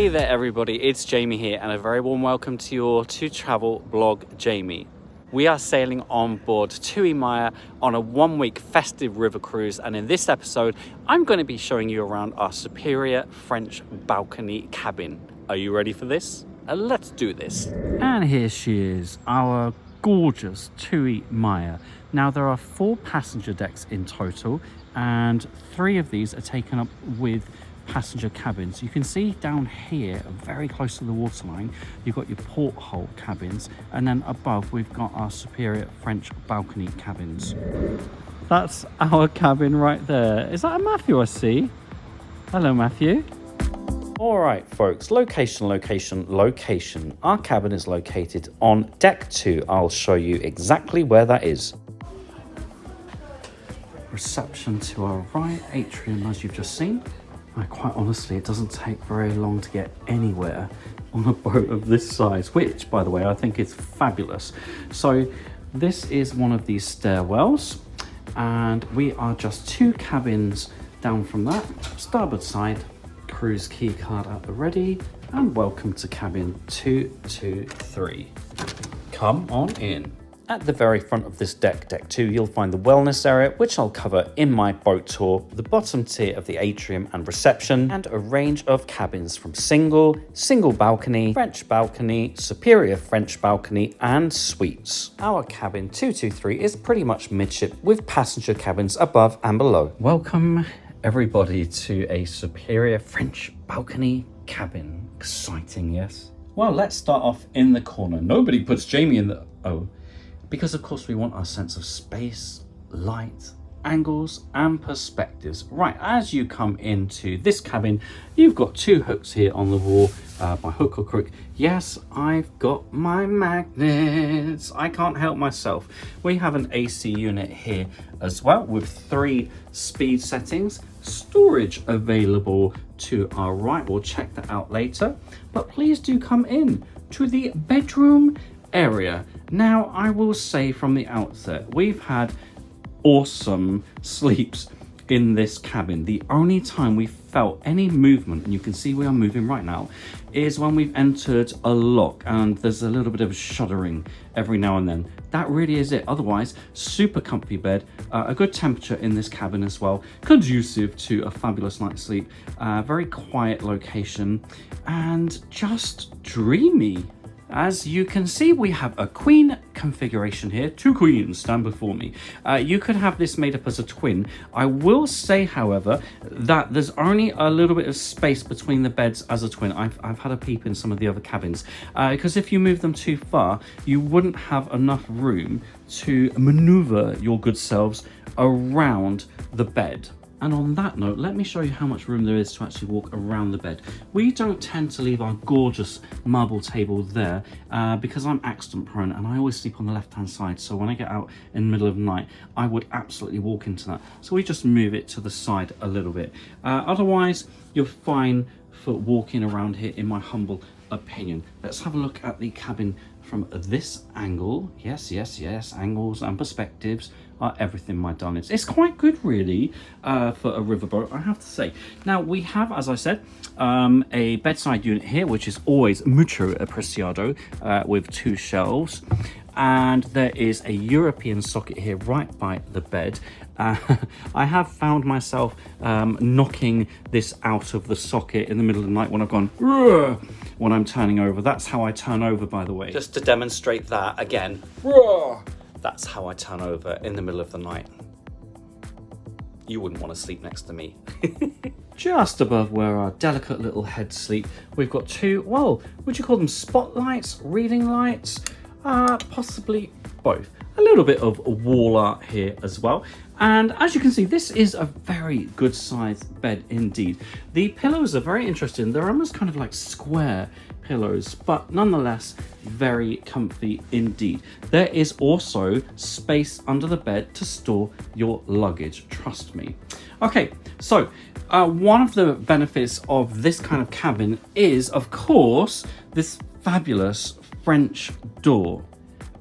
Hey there everybody, it's Jamie here and a very warm welcome to your To Travel blog Jamie. We are sailing on board TUI Maya on a 1-week festive river cruise, and in this episode I'm going to be showing you around our superior French balcony cabin. Are you ready for this? Let's do this. And here she is, our gorgeous TUI Maya. Now there are 4 passenger decks in total and 3 of these are taken up with passenger cabins. You can see down here, very close to the waterline, you've got your porthole cabins, and then above we've got our superior French balcony cabins. That's our cabin right there. Is that a Matthew I see? Hello Matthew. All right folks, location. Our cabin is located on deck 2. I'll show you exactly where that is. Reception to our right, atrium as you've just seen. Quite honestly, it doesn't take very long to get anywhere on a boat of this size, which, by the way, I think is fabulous. So this is one of these stairwells, and we are just 2 cabins down from that. Starboard side, cruise key card at the ready, and welcome to cabin 223. Come on in. At the very front of this deck, deck 2, you'll find the wellness area, which I'll cover in my boat tour, the bottom tier of the atrium and reception, and a range of cabins from single balcony, French balcony, superior French balcony, and suites. Our cabin 223 is pretty much midship with passenger cabins above and below. Welcome everybody to a superior French balcony cabin. Exciting, yes? Well, let's start off in the corner. Nobody puts Jamie in the... because of course we want our sense of space, light, angles and perspectives. Right, as you come into this cabin, you've got 2 hooks here on the wall, by hook or crook. Yes, I've got my magnets. I can't help myself. We have an AC unit here as well with 3 speed settings. Storage available to our right. We'll check that out later. But please do come in to the bedroom area. Now, I will say from the outset, we've had awesome sleeps in this cabin. The only time we felt any movement, and you can see we are moving right now, is when we've entered a lock and there's a little bit of shuddering every now and then. That really is it. Otherwise, super comfy bed, a good temperature in this cabin as well, conducive to a fabulous night's sleep, very quiet location, and just dreamy. As you can see, we have a queen configuration here. 2 queens stand before me. You could have this made up as a twin. I will say, however, that there's only a little bit of space between the beds as a twin. I've had a peep in some of the other cabins, because if you move them too far, you wouldn't have enough room to maneuver your good selves around the bed. And on that note, let me show you how much room there is to actually walk around the bed. We don't tend to leave our gorgeous marble table there because I'm accident prone and I always sleep on the left-hand side. So when I get out in the middle of the night, I would absolutely walk into that. So we just move it to the side a little bit. Otherwise, you're fine for walking around here, in my humble opinion. Let's have a look at the cabin from this angle. Yes, angles and perspectives are everything, my darlings. It's quite good really for a riverboat, I have to say. Now we have, as I said, a bedside unit here, which is always mucho apreciado, with 2 shelves. And there is a European socket here right by the bed. I have found myself knocking this out of the socket in the middle of the night when I've gone when I'm turning over. That's how I turn over, by the way. Just to demonstrate that again, that's how I turn over in the middle of the night. You wouldn't want to sleep next to me. Just above where our delicate little heads sleep, we've got 2, well, would you call them spotlights, reading lights? Possibly both. A little bit of wall art here as well. And as you can see, this is a very good sized bed indeed. The pillows are very interesting. They're almost kind of like square pillows, but nonetheless very comfy indeed. There is also space under the bed to store your luggage, trust me. Okay, so one of the benefits of this kind of cabin is, of course, this fabulous French door.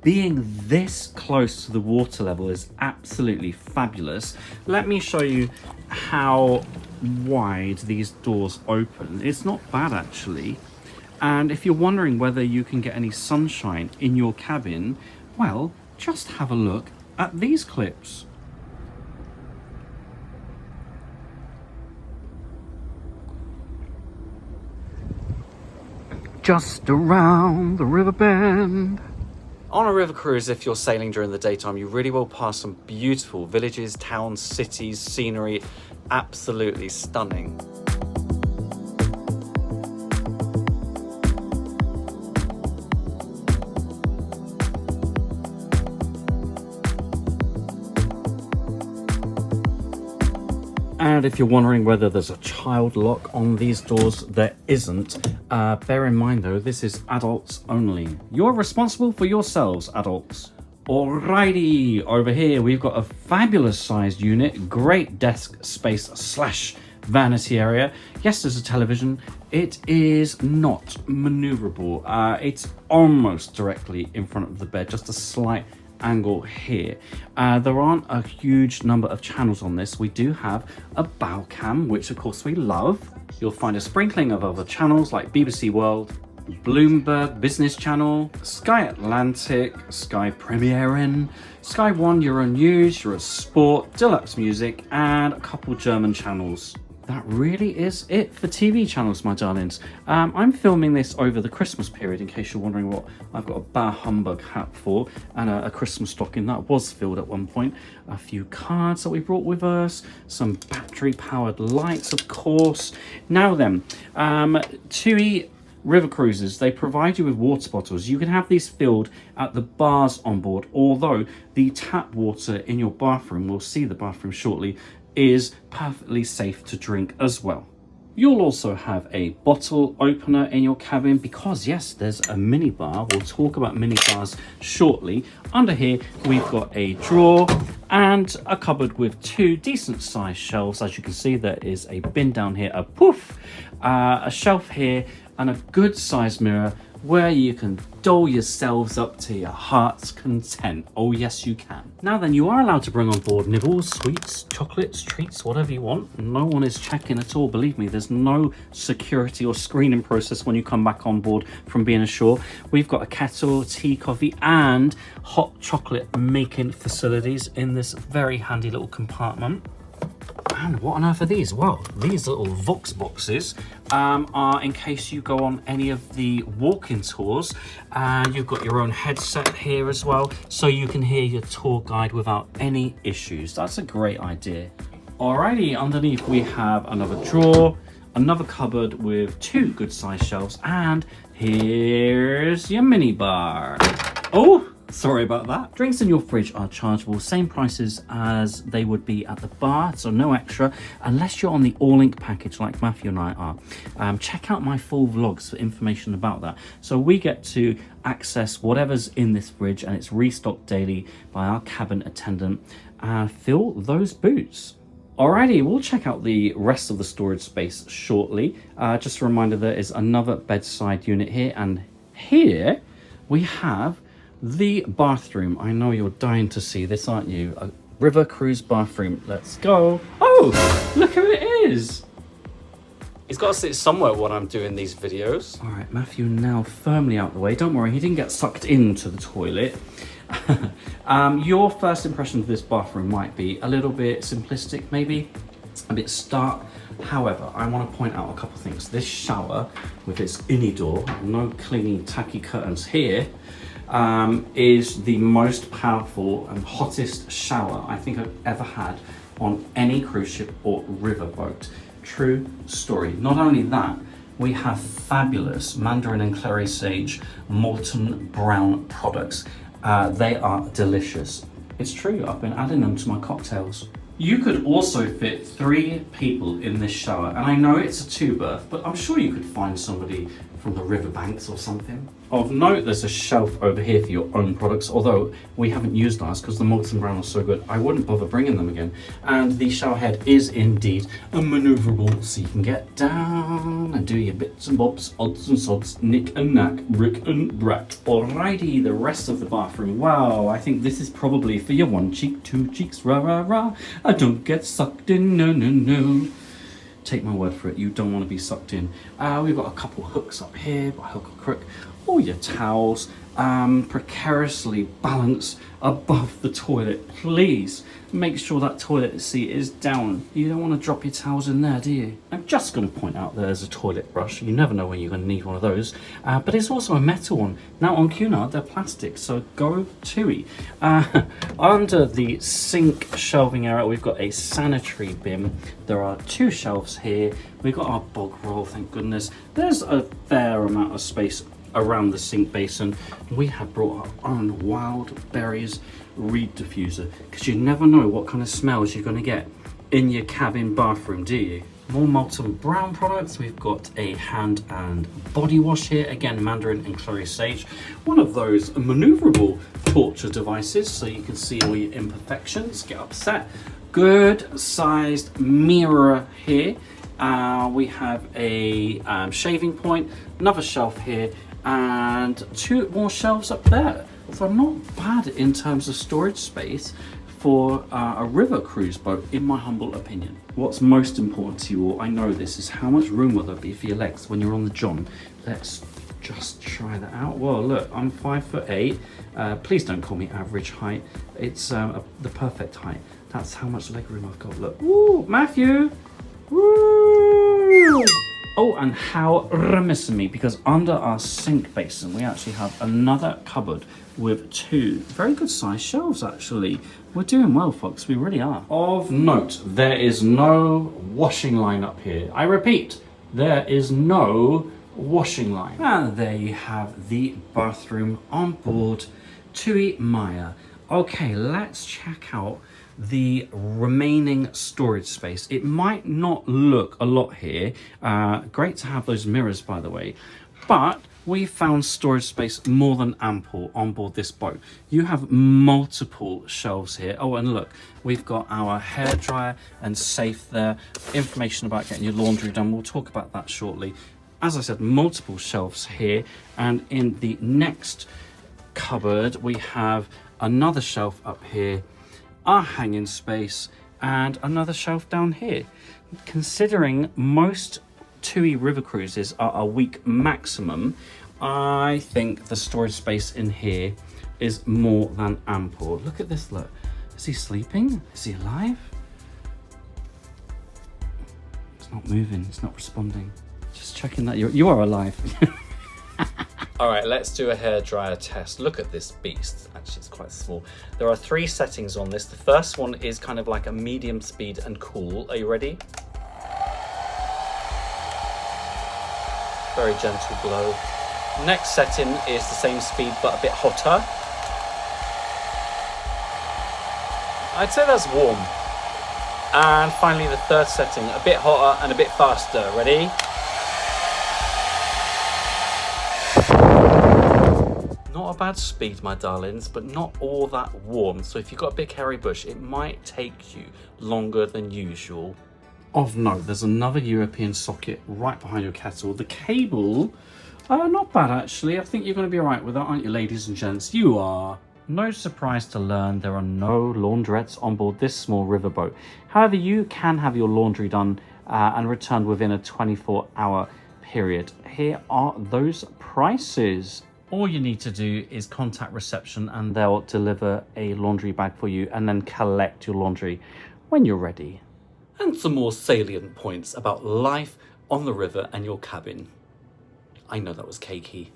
Being this close to the water level is absolutely fabulous. Let me show you how wide these doors open. It's not bad actually. And if you're wondering whether you can get any sunshine in your cabin, well, just have a look at these clips. Just around the river bend. On a river cruise, if you're sailing during the daytime, you really will pass some beautiful villages, towns, cities, scenery. Absolutely stunning. And if you're wondering whether there's a child lock on these doors, there isn't. Bear in mind though, this is adults only. You're responsible for yourselves, adults. Alrighty, over here we've got a fabulous sized unit, great desk space / vanity area. Yes, there's a television. It is not maneuverable. It's almost directly in front of the bed, just a slight angle here. There aren't a huge number of channels on this. We do have a bow cam, which of course we love. You'll find a sprinkling of other channels like BBC World, Bloomberg Business Channel, Sky Atlantic, Sky Premieren, Sky One Euronews, Eurosport, Deluxe Music, and a couple German channels. That really is it for TV channels, my darlings. I'm filming this over the Christmas period, in case you're wondering what I've got a Bah Humbug hat for, and a Christmas stocking that was filled at one point. A few cards that we brought with us, some battery-powered lights, of course. Now then, TUI River Cruises, they provide you with water bottles. You can have these filled at the bars on board, although the tap water in your bathroom, we'll see the bathroom shortly, is perfectly safe to drink as well. You'll also have a bottle opener in your cabin because yes, there's a mini bar. We'll talk about mini bars shortly. Under here, we've got a drawer and a cupboard with two decent sized shelves. As you can see, there is a bin down here, a shelf here, and a good sized mirror where you can doll yourselves up to your heart's content. Oh yes, you can. Now then, you are allowed to bring on board nibbles, sweets, chocolates, treats, whatever you want. No one is checking at all. Believe me, there's no security or screening process when you come back on board from being ashore. We've got a kettle, tea, coffee, and hot chocolate making facilities in this very handy little compartment. And what on earth are these? Well, these little Vox boxes are in case you go on any of the walk-in tours. And you've got your own headset here as well, so you can hear your tour guide without any issues. That's a great idea. Alrighty, underneath we have another drawer, another cupboard with two good-sized shelves, and here's your mini bar. Oh! Sorry about that. Drinks in your fridge are chargeable, same prices as they would be at the bar, so no extra, unless you're on the all-link package like Matthew and I are. Check out my full vlogs for information about that. So we get to access whatever's in this fridge, and it's restocked daily by our cabin attendant, and fill those boots. Alrighty, we'll check out the rest of the storage space shortly. Just a reminder, there is another bedside unit here, and here we have the bathroom. I know you're dying to see this, aren't you? A river cruise bathroom. Let's go. Oh, look who it is. He's got to sit somewhere when I'm doing these videos. All right, Matthew now firmly out the way. Don't worry, he didn't get sucked into the toilet. Your first impression of this bathroom might be a little bit simplistic, maybe a bit stark. However, I want to point out a couple of things. This shower with its innie door, no clingy tacky curtains here, is the most powerful and hottest shower I think I've ever had on any cruise ship or riverboat. True story. Not only that, we have fabulous Mandarin and Clary Sage molten brown products. They are delicious. It's true, I've been adding them to my cocktails. You could also fit 3 people in this shower, and I know it's a 2-berth, but I'm sure you could find somebody from the riverbanks or something. Of note, there's a shelf over here for your own products, although we haven't used ours because the molten brown was so good, I wouldn't bother bringing them again. And the shower head is indeed a maneuverable, so you can get down and do your bits and bobs, odds and sods, nick and knack, brick and brack. Alrighty, the rest of the bathroom. Wow, I think this is probably for your 1 cheek, 2 cheeks, rah rah rah. I don't get sucked in, no no no. take my word for it, you don't want to be sucked in. We've got a couple hooks up here, by hook or crook. All your towels precariously balanced above the toilet. Please make sure that toilet seat is down. You don't want to drop your towels in there, do you? I'm just going to point out there's a toilet brush. You never know when you're going to need one of those. But it's also a metal one. Now on Cunard, they're plastic, so go TUI. Under the sink shelving area, we've got a sanitary bin. There are 2 shelves here. We've got our bog roll, thank goodness. There's a fair amount of space around the sink basin. We have brought our own wild berries reed diffuser, because you never know what kind of smells you're going to get in your cabin bathroom, do you? More Molten Brown products. We've got a hand and body wash here, again Mandarin and Chloe Sage, one of those maneuverable torture devices so you can see all your imperfections, get upset. Good sized mirror here. We have a shaving point, another shelf here, and 2 more shelves up there. So not bad in terms of storage space for a river cruise boat, in my humble opinion. What's most important to you all, I know this, is how much room will there be for your legs when you're on the john. Let's just try that out. Well, look, I'm 5'8". Please don't call me average height. It's the perfect height. That's how much leg room I've got. Look, woo, Matthew, woo. Oh, and how remiss of me, because under our sink basin, we actually have another cupboard with 2 very good sized shelves, actually. We're doing well, folks, we really are. Of note, there is no washing line up here. I repeat, there is no washing line. And there you have the bathroom on board TUI Maya. Okay, let's check out the remaining storage space. It might not look a lot here. Great to have those mirrors, by the way, but we found storage space more than ample on board this boat. You have multiple shelves here. Oh, and look, we've got our hairdryer and safe there. Information about getting your laundry done. We'll talk about that shortly. As I said, multiple shelves here, and in the next cupboard we have another shelf up here, our hanging space, and another shelf down here. Considering most TUI river cruises are a week maximum, I think the storage space in here is more than ample. Look at this, look. Is he sleeping? Is he alive? It's not moving, it's not responding. Just checking that you are alive. All right, let's do a hairdryer test. Look at this beast. Actually, it's quite small. There are 3 settings on this. The first one is kind of like a medium speed and cool. Are you ready? Very gentle blow. Next setting is the same speed, but a bit hotter. I'd say that's warm. And finally, the third setting, a bit hotter and a bit faster. Ready? Not a bad speed, my darlings, but not all that warm. So if you've got a big hairy bush, it might take you longer than usual. Of note, there's another European socket right behind your kettle. The cable, not bad actually. I think you're going to be all right with that, aren't you, ladies and gents? You are. No surprise to learn there are no laundrettes on board this small riverboat. However, you can have your laundry done and returned within a 24-hour period. Here are those prices. All you need to do is contact reception and they'll deliver a laundry bag for you and then collect your laundry when you're ready. And some more salient points about life on the river and your cabin. I know that was cakey.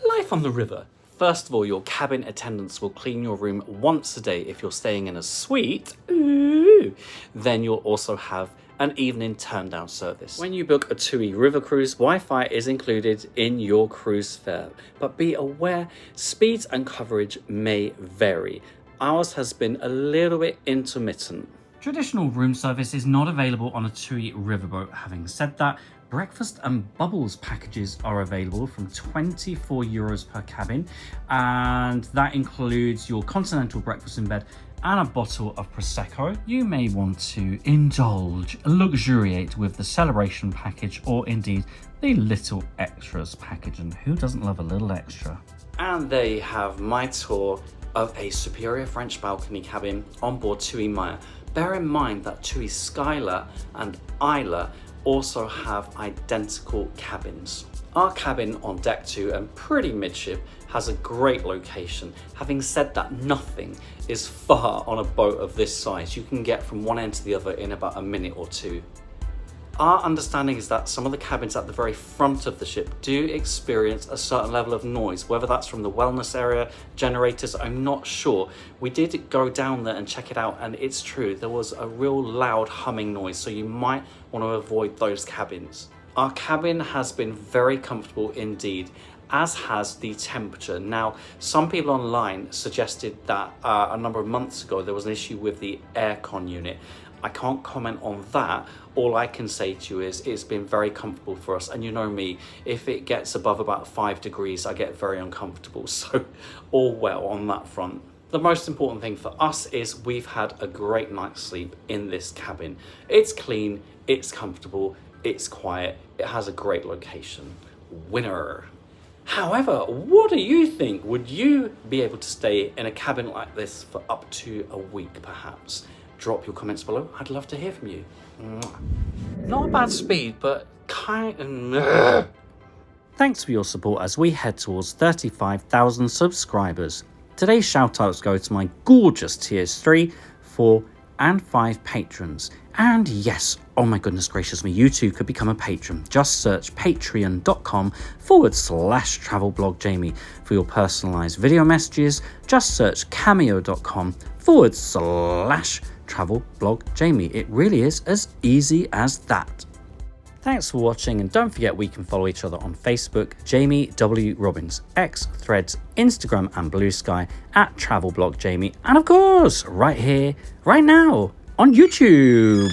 Life on the river. First of all, your cabin attendants will clean your room once a day if you're staying in a suite. Ooh. Then you'll also have an evening turn down service. When you book a TUI river cruise, Wi-Fi is included in your cruise fare, but be aware speeds and coverage may vary. Ours has been a little bit intermittent. Traditional room service is not available on a TUI riverboat. Having said that, breakfast and bubbles packages are available from €24 per cabin, and that includes your continental breakfast in bed and a bottle of Prosecco. You may want to indulge, luxuriate with the celebration package or indeed the little extras package, and who doesn't love a little extra? And there you have my tour of a superior French balcony cabin on board TUI Maya. Bear in mind that TUI Skylar and Isla also have identical cabins. Our cabin on deck 2 and pretty midship has a great location. Having said that, nothing is far on a boat of this size. You can get from one end to the other in about a minute or two. Our understanding is that some of the cabins at the very front of the ship do experience a certain level of noise, whether that's from the wellness area, generators, I'm not sure. We did go down there and check it out, and it's true, there was a real loud humming noise, so you might want to avoid those cabins. Our cabin has been very comfortable indeed, as has the temperature. Now, some people online suggested that a number of months ago there was an issue with the aircon unit. I can't comment on that. All I can say to you is it's been very comfortable for us, and you know me, if it gets above about 5 degrees I get very uncomfortable, so all well on that front. The most important thing for us is we've had a great night's sleep in this cabin. It's clean, it's comfortable, it's quiet, it has a great location. Winner. However, what do you think? Would you be able to stay in a cabin like this for up to a week perhaps? Drop your comments below. I'd love to hear from you. Not a bad speed, but kind of... Thanks for your support as we head towards 35,000 subscribers. Today's shoutouts go to my gorgeous tiers 3, 4 and 5 patrons. And yes, oh my goodness gracious me, you too could become a patron. Just search patreon.com/travelblogjamie for your personalized video messages. Just search cameo.com/travelblogjamie. It really is as easy as that. Thanks for watching, and don't forget we can follow each other on Facebook, Jamie W. Robbins, X, Threads, Instagram and Blue Sky at TravelBlogJamie, and of course right here, right now on YouTube.